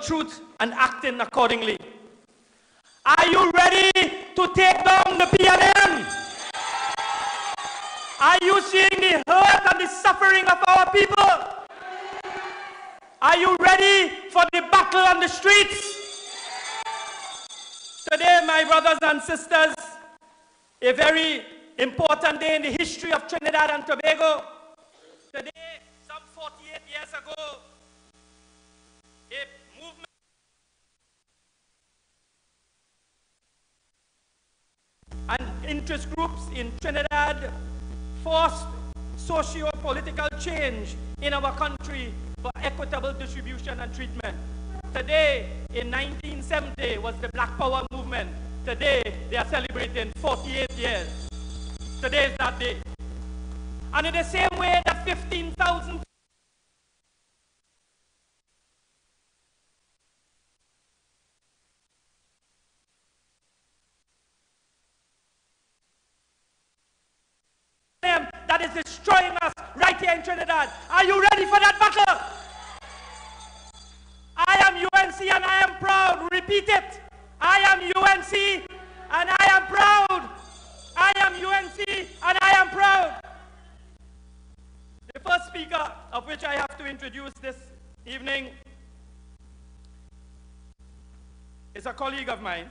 truth and acting accordingly. Are you ready to take down the PNM? Are you seeing the hurt and the suffering of our people? Are you ready for the battle on the streets? Today, my brothers and sisters, a very important day in the history of Trinidad and Tobago. Today, some 48 years ago, a movement and interest groups in Trinidad forced socio-political change in our country for equitable distribution and treatment. Today, in 1970, was the Black Power movement. Today, they are celebrating 48 years. Today is that day. And in the same way that 15,000 that is destroying us right here in Trinidad. Are you ready for that battle? I am UNC and I am proud. Repeat it. I am UNC and I am proud. I am UNC and I am proud. The first speaker of which I have to introduce this evening is a colleague of mine.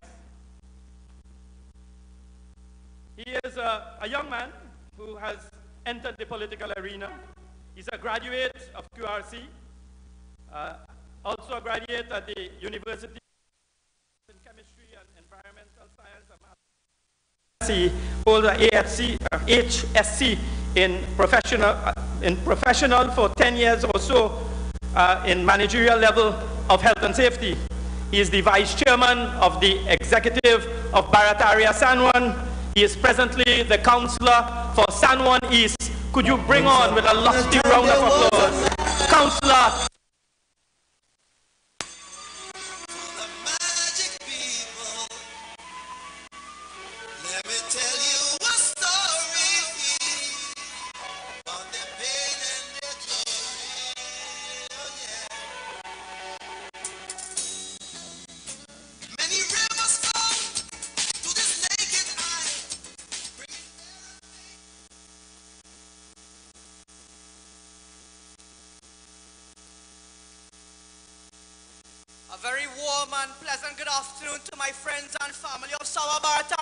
He is a young man who has entered the political arena. He's a graduate of QRC, also a graduate at the University in Chemistry and Environmental Science and Mathematics. He holds a HSC in professional for 10 years or so in managerial level of health and safety. He is the vice chairman of the executive of Barataria San Juan. He is presently the councillor for San Juan East. Could you bring on with a lusty round of applause, Councillor? A very warm and pleasant good afternoon to my friends and family of Sawa Barata.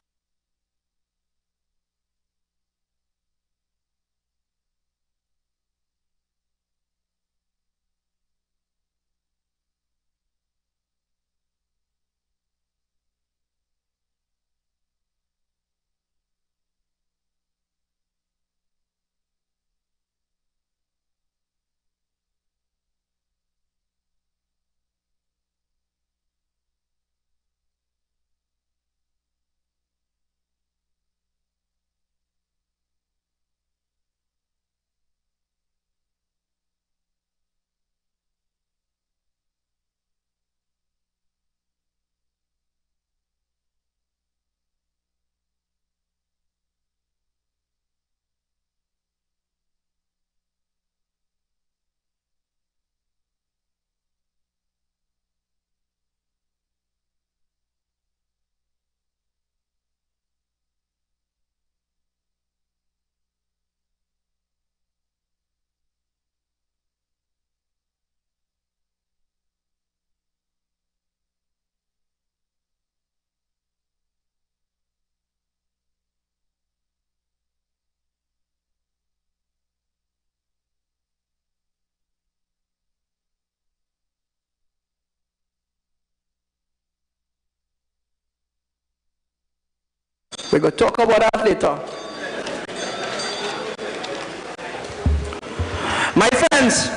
We're going to talk about that later. My friends,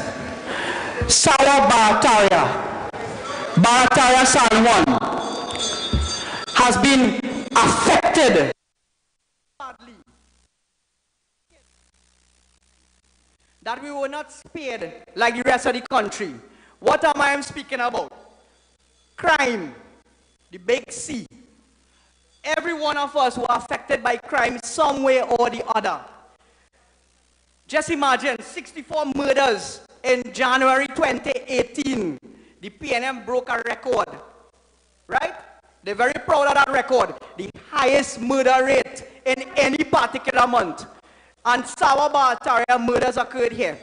Sawa Barataria San Juan has been affected badly. That we were not spared like the rest of the country. What am I speaking about? Crime, the big C. Every one of us were affected by crime some way or the other. Just imagine 64 murders in January 2018. the PNM broke a record, right? They're very proud of that record. The highest murder rate in any particular month. And Sawa-Barataria murders occurred here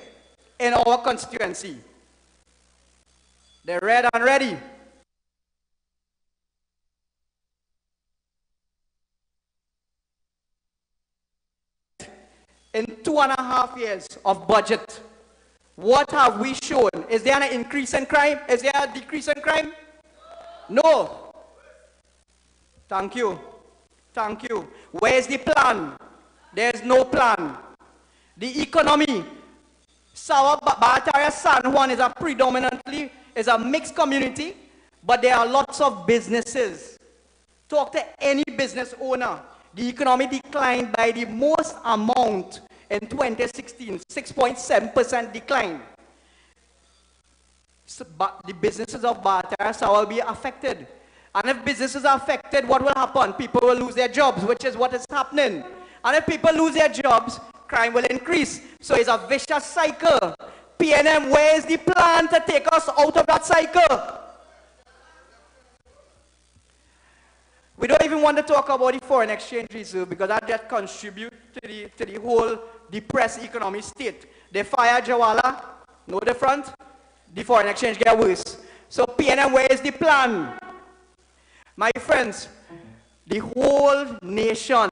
in our constituency. They're red and ready. In 2.5 years of budget, what have we shown? Is there an increase in crime? Is there a decrease in crime? No. Thank you. Thank you. Where's the plan? There's no plan. The economy. Sawa-Barataria San Juan is a mixed community, but there are lots of businesses. Talk to any business owner. The economy declined by the most amount in 2016, 6.7% decline. So, but the businesses of Barataria will be affected. And if businesses are affected, what will happen? People will lose their jobs, which is what is happening. And if people lose their jobs, crime will increase. So it's a vicious cycle. PNM, where is the plan to take us out of that cycle? We don't even want to talk about the foreign exchange reserve because that just contributes to the whole depressed economic state. They fire Jawala, no different. The foreign exchange get worse. So PNM, where is the plan? My friends, the whole nation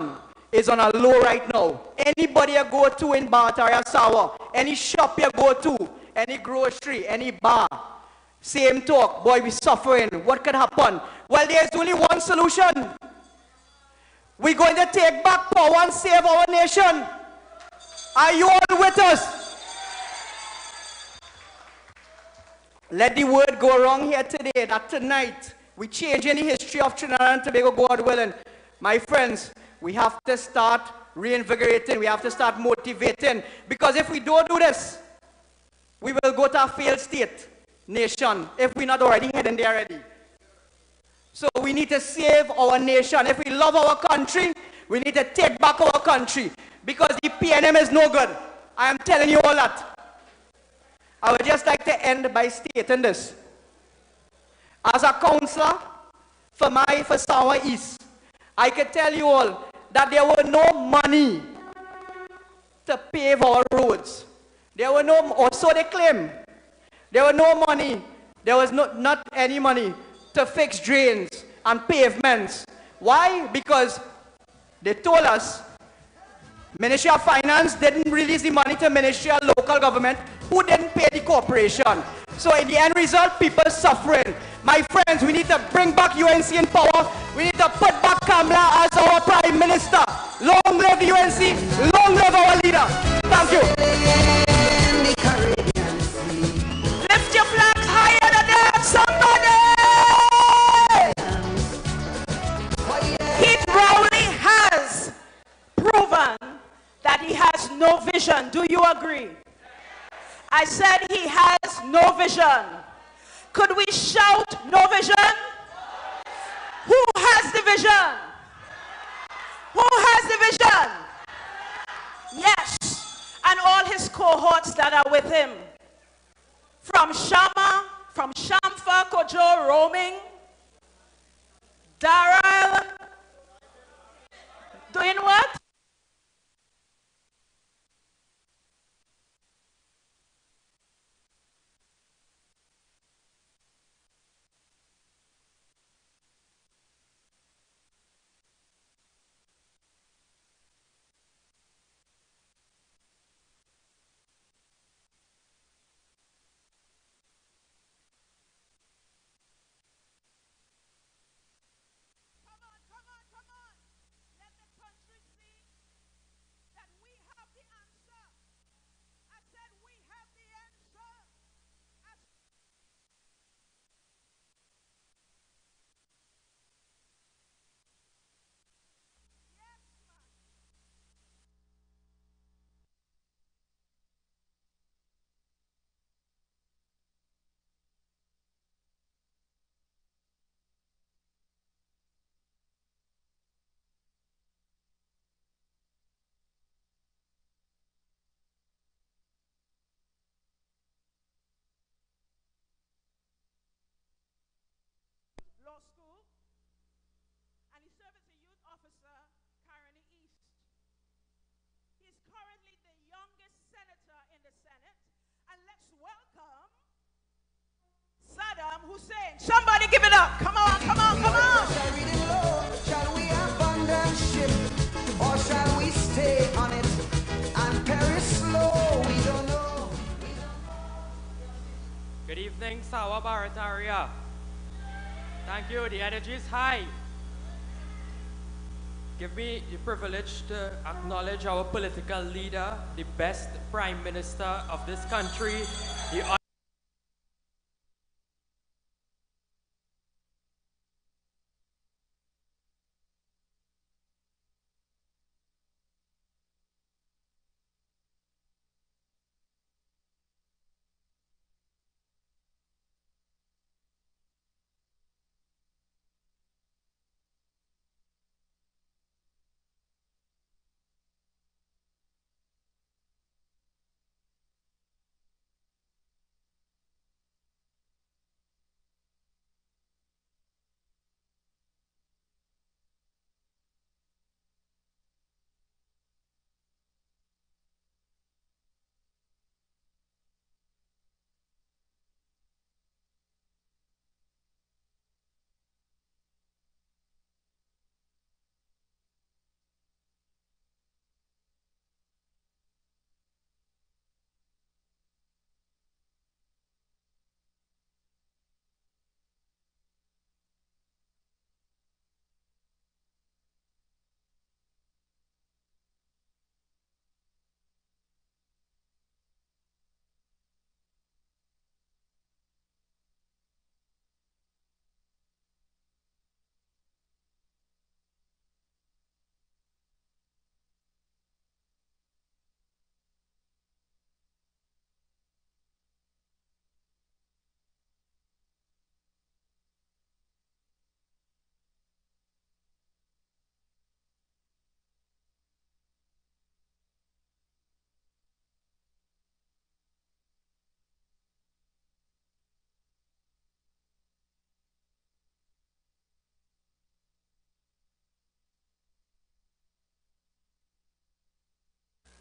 is on a low right now. Anybody you go to in Barataria Sawa, any shop you go to, any grocery, any bar, same talk, boy, we suffering. What could happen? Well, there's only one solution. We're going to take back power and save our nation. Are you all with us? Let the word go wrong here today that tonight we change any history of Trinidad and Tobago, God willing. My friends, we have to start reinvigorating. We have to start motivating. Because if we don't do this, we will go to a failed state nation if we're not already heading there already. So we need to save our nation. If we love our country, we need to take back our country. Because the PNM is no good. I am telling you all that. I would just like to end by stating this. As a councillor for Sawa East, I can tell you all that there were no money to pave our roads. There were no, or so they claim. There were no money. There was not any money to fix drains and pavements. Why? Because they told us Ministry of Finance didn't release the money to Ministry of Local Government, who didn't pay the corporation. So in the end result, people suffering. My friends, we need to bring back UNC in power. We need to put back Kamla as our Prime Minister. Long live the UNC. Long live our leader. Thank you. Lift your flags higher than that, somebody! Pete Rowley has proven that he has no vision. Do you agree? I said he has no vision. Could we shout no vision? Who has the vision? Who has the vision? Yes. And all his cohorts that are with him. From Shama, from Shamfa, Kojo, roaming. Daryl. Doing what? Come on. Let the country see. Hussein, somebody give it up. Come on, come on, come on. Shall we low? Shall we abandon ship? Or shall we stay on it and perish slow? We don't know. Good evening, Sawa Barataria. Thank you, the energy is high. Give me the privilege to acknowledge our political leader, the best prime minister of this country, the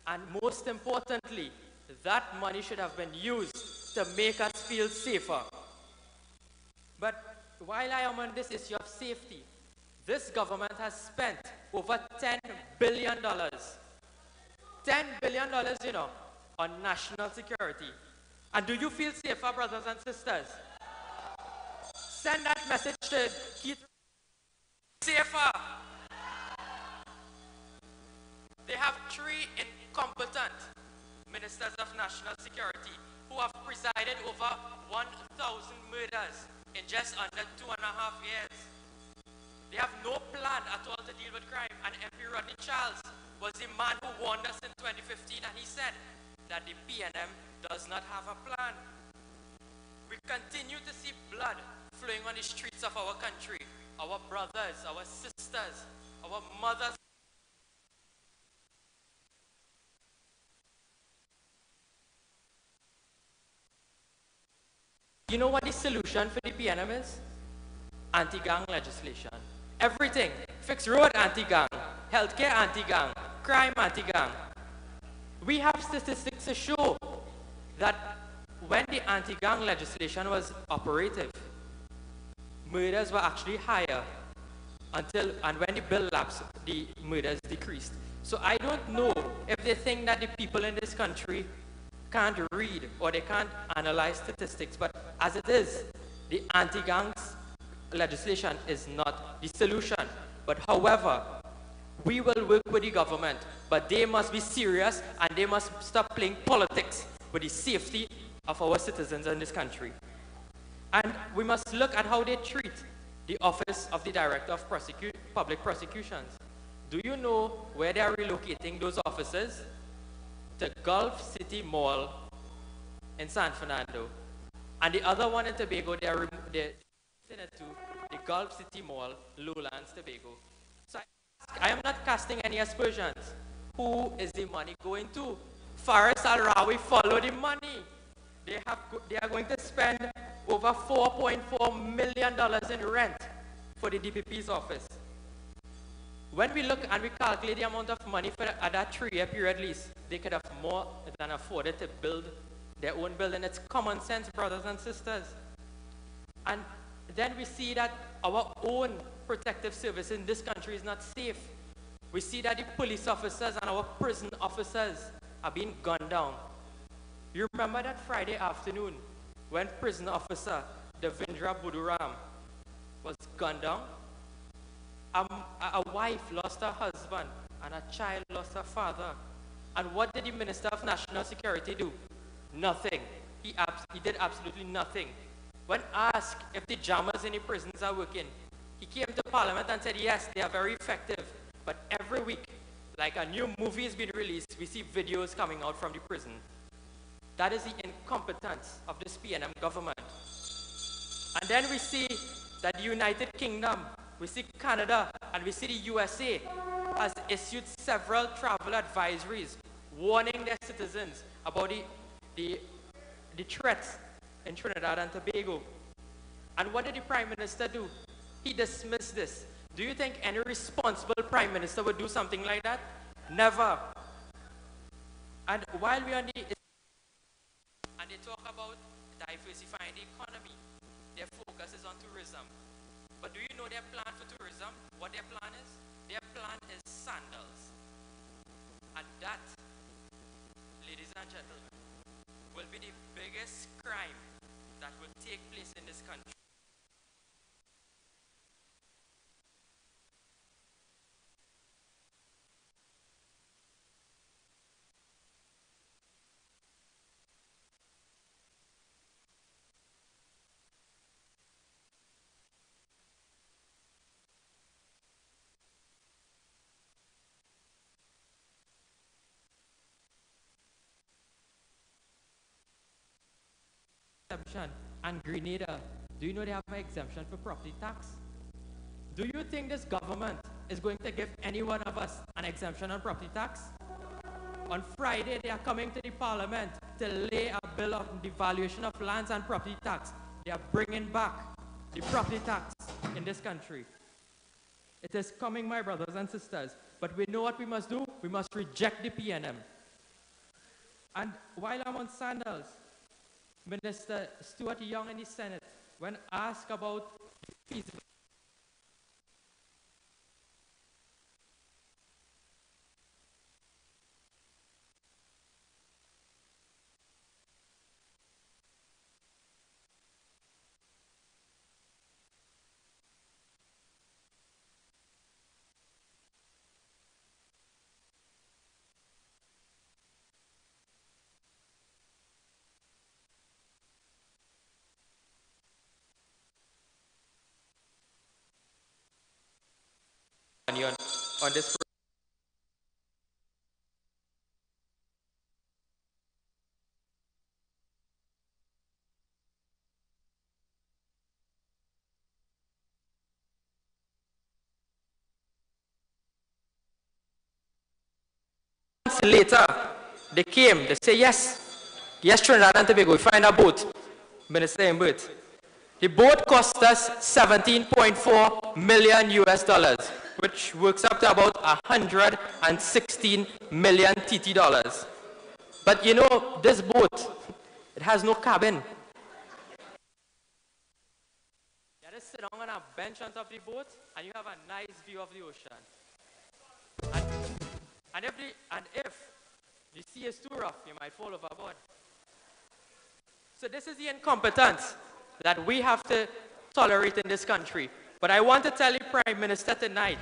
and most importantly, that money should have been used to make us feel safer. But while I am on this issue of safety, this government has spent over $10 billion. $10 billion, you know, on national security. And do you feel safer, brothers and sisters? Send that message to Keith. Safer. They have 3 incompetent ministers of national security who have presided over 1,000 murders in just under 2.5 years. They have no plan at all to deal with crime. And MP Rodney Charles was the man who warned us in 2015, and he said that the PNM does not have a plan. We continue to see blood flowing on the streets of our country. Our brothers, our sisters, our mothers. You know what the solution for the PNM is? Anti-gang legislation. Everything. Fix road anti-gang, healthcare anti-gang, crime anti-gang. We have statistics to show that when the anti-gang legislation was operative, murders were actually higher and when the bill lapsed, the murders decreased. So I don't know if they think that the people in this country can't read or they can't analyze statistics, but as it is, the anti-gangs legislation is not the solution. But however, we will work with the government, but they must be serious and they must stop playing politics with the safety of our citizens in this country. And we must look at how they treat the Office of the Director of Public Prosecutions. Do you know where they are relocating those offices? To Gulf City Mall in San Fernando. And the other one in Tobago, they're sent it to the Gulf City Mall, Lowlands, Tobago. So I am not casting any aspersions. Who is the money going to? Faris Al-Rawi follow the money. They are going to spend over $4.4 million in rent for the DPP's office. When we look and we calculate the amount of money for at that 3-year period lease, they could have more than afforded to build their own building. It's common sense, brothers and sisters. And then we see that our own protective service in this country is not safe. We see that the police officers and our prison officers are being gunned down. You remember that Friday afternoon when prison officer Devendra Buduram was gunned down? A wife lost her husband and a child lost her father. And what did the Minister of National Security do? Nothing. He did absolutely nothing. When asked if the jammers in the prisons are working, he came to Parliament and said, yes, they are very effective. But every week, like a new movie is being released, we see videos coming out from the prison. That is the incompetence of this PNM government. And then we see that the United Kingdom, we see Canada, and we see the USA has issued several travel advisories warning their citizens about the threats in Trinidad and Tobago. And what did the Prime Minister do? He dismissed this. Do you think any responsible Prime Minister would do something like that? Never. And while we are on the and they talk about diversifying the economy, their focus is on tourism. But do you know their plan for tourism? What their plan is? Their plan is sandals. And that, ladies and gentlemen, will be the biggest crime that will take place in this country. Exemption. And Grenada, do you know they have an exemption for property tax? Do you think this government is going to give any one of us an exemption on property tax? On Friday, they are coming to the Parliament to lay a bill of the valuation of lands and property tax. They are bringing back the property tax in this country. It is coming, my brothers and sisters. But we know what we must do. We must reject the PNM. And while I'm on sandals, Minister Stuart Young in the Senate, when asked about the feasibility on this months later, they came, they say, yes, Trinidad and Tobago, we find a boat, Minister in boat. The boat cost us 17.4 million US dollars, which works up to about 116 million TT dollars. But you know, this boat, it has no cabin. You just sit down on a bench on top of the boat, and you have a nice view of the ocean. And if the sea is too rough, you might fall overboard. So this is the incompetence that we have to tolerate in this country. But I want to tell the Prime Minister tonight